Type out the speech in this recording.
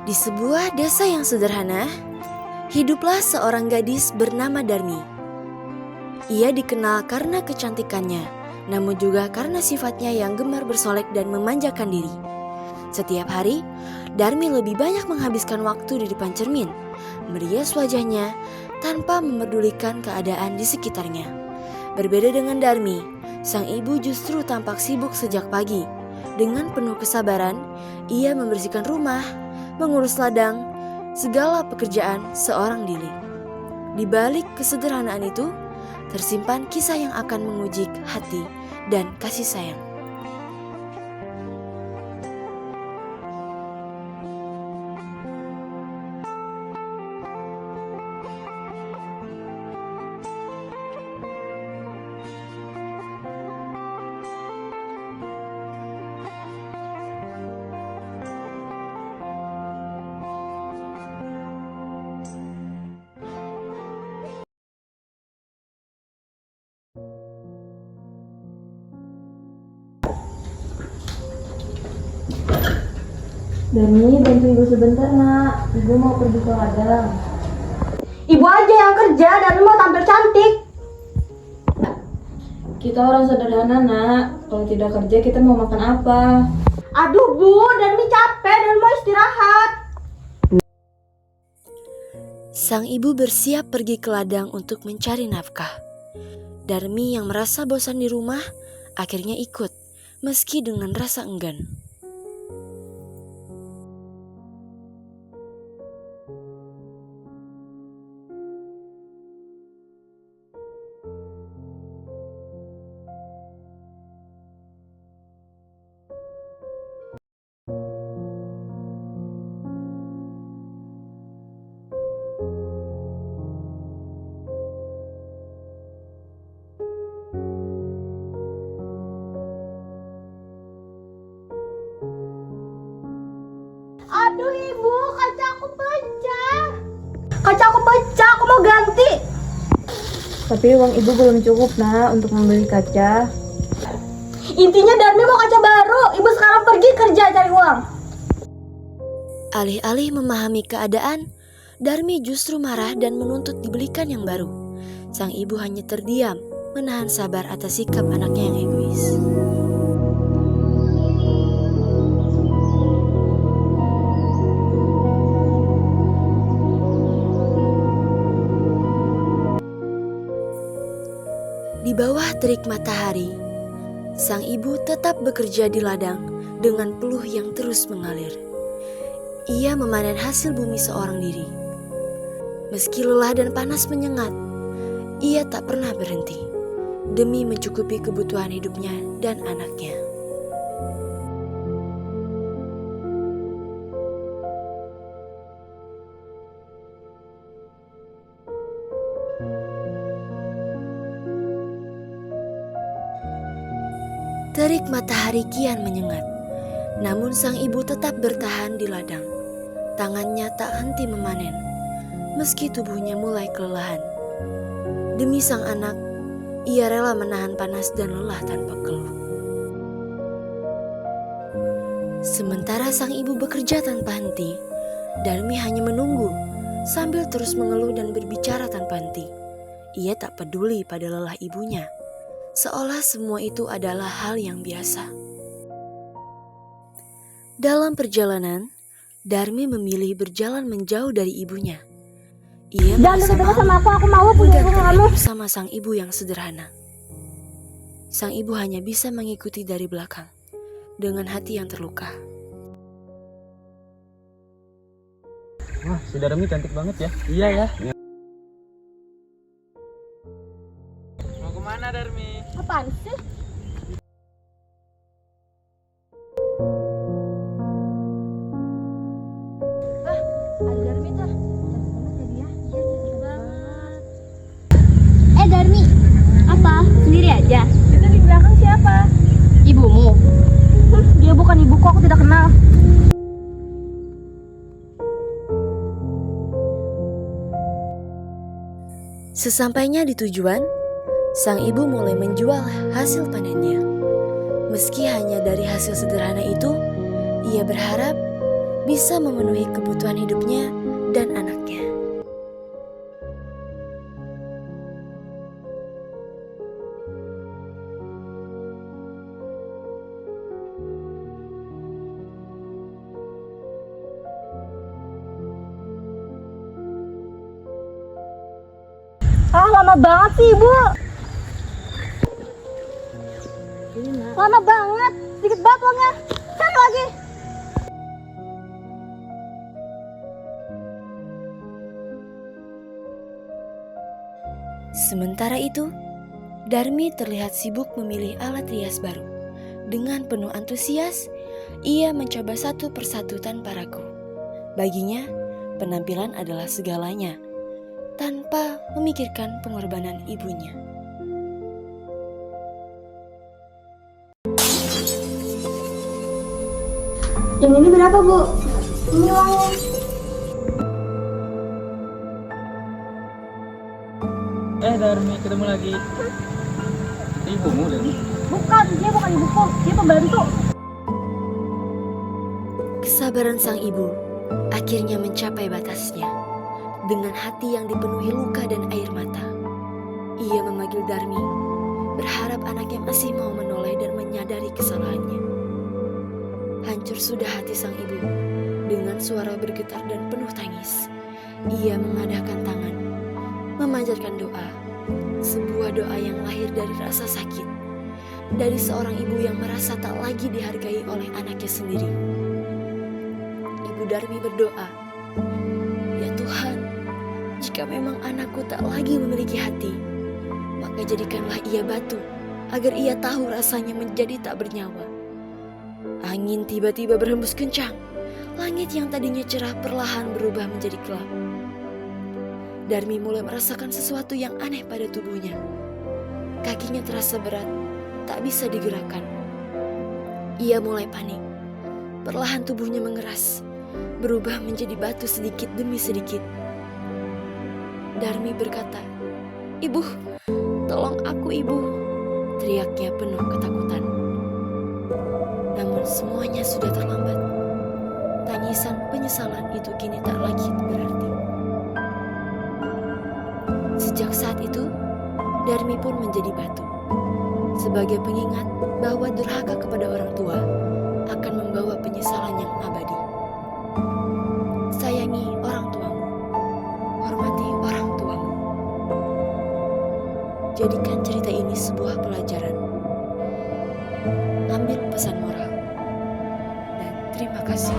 Di sebuah desa yang sederhana, hiduplah seorang gadis bernama Darmi. Ia dikenal karena kecantikannya, namun juga karena sifatnya yang gemar bersolek dan memanjakan diri. Setiap hari, Darmi lebih banyak menghabiskan waktu di depan cermin, merias wajahnya tanpa memerdulikan keadaan di sekitarnya. Berbeda dengan Darmi, sang ibu justru tampak sibuk sejak pagi. Dengan penuh kesabaran, ia membersihkan rumah, mengurus ladang, segala pekerjaan seorang diri. Di balik kesederhanaan itu, tersimpan kisah yang akan menguji hati dan kasih sayang. Dani, bantu ibu sebentar nak. Ibu mau pergi ke ladang. Ibu aja yang kerja dan mau tampil cantik. Kita orang sederhana nak. Kalau tidak kerja kita mau makan apa? Aduh Bu, Darmi capek dan mau istirahat. Sang ibu bersiap pergi ke ladang untuk mencari nafkah. Darmi yang merasa bosan di rumah akhirnya ikut, meski dengan rasa enggan. Aduh Ibu, kaca aku pecah. Kaca aku pecah, aku mau ganti. Tapi uang ibu belum cukup nak untuk membeli kaca. Intinya Darmi mau kaca baru. Ibu sekarang pergi kerja cari uang. Alih-alih memahami keadaan, Darmi justru marah dan menuntut dibelikan yang baru. Sang ibu hanya terdiam, menahan sabar atas sikap anaknya yang egois. Di bawah terik matahari, sang ibu tetap bekerja di ladang dengan peluh yang terus mengalir. Ia memanen hasil bumi seorang diri. Meski lelah dan panas menyengat, ia tak pernah berhenti demi mencukupi kebutuhan hidupnya dan anaknya. Terik matahari kian menyengat, namun sang ibu tetap bertahan di ladang. Tangannya tak henti memanen, meski tubuhnya mulai kelelahan. Demi sang anak, ia rela menahan panas dan lelah tanpa keluh. Sementara sang ibu bekerja tanpa henti, Darmi hanya menunggu sambil terus mengeluh dan berbicara tanpa henti. Ia tak peduli pada lelah ibunya, seolah semua itu adalah hal yang biasa. Dalam perjalanan, Darmi memilih berjalan menjauh dari ibunya. Ia Jangan merasa deket-deket sama malu aku mau punya menggantikan kamu. bersama sang ibu yang sederhana. Sang ibu hanya bisa mengikuti dari belakang dengan hati yang terluka. Wah, si Darmi cantik banget ya. Iya ya. Mau kemana Darmi? Apaan sih? Ada Darmi tuh. Darmi, apa? Sendiri aja? Itu di belakang siapa? Ibumu? Dia bukan ibuku, aku tidak kenal. Sesampainya di tujuan, sang ibu mulai menjual hasil panennya. Meski hanya dari hasil sederhana itu, ia berharap bisa memenuhi kebutuhan hidupnya dan anaknya. Lama banget sih ibu. Lama banget, sedikit banget uangnya. Cari lagi. Sementara itu, Darmi terlihat sibuk memilih alat rias baru. Dengan penuh antusias, ia mencoba satu persatu tanpa ragu. Baginya, penampilan adalah segalanya, tanpa memikirkan pengorbanan ibunya. Yang ini berapa bu? Ini uangnya. Darmi, ketemu lagi. Ibumu, Darmi. Bukan, dia bukan ibuku, dia pembantu. Kesabaran sang ibu akhirnya mencapai batasnya. Dengan hati yang dipenuhi luka dan air mata, ia memanggil Darmi, berharap anaknya masih mau menoleh dan menyadari kesalahannya. Hancur sudah hati sang ibu. Dengan suara bergetar dan penuh tangis, ia mengadahkan tangan, memanjatkan doa. Sebuah doa yang lahir dari rasa sakit, dari seorang ibu yang merasa tak lagi dihargai oleh anaknya sendiri. Ibu Darmi berdoa, "Ya Tuhan, jika memang anakku tak lagi memiliki hati, maka jadikanlah ia batu, agar ia tahu rasanya menjadi tak bernyawa." Angin tiba-tiba berhembus kencang. Langit yang tadinya cerah perlahan berubah menjadi gelap. Darmi mulai merasakan sesuatu yang aneh pada tubuhnya. Kakinya terasa berat, tak bisa digerakkan. Ia mulai panik. Perlahan tubuhnya mengeras, berubah menjadi batu sedikit demi sedikit. Darmi berkata, "Ibu, tolong aku ibu," teriaknya penuh ketakutan. Namun semuanya sudah terlambat. Tangisan penyesalan itu kini tak lagi berarti. Sejak saat itu, Darmi pun menjadi batu. Sebagai pengingat bahwa durhaka kepada orang tua akan membawa penyesalan yang abadi. Sayangi orang tuamu, hormati orang tuamu. Jadikan cerita ini sebuah pelajaran. Ambil pesan moral. Dan terima kasih.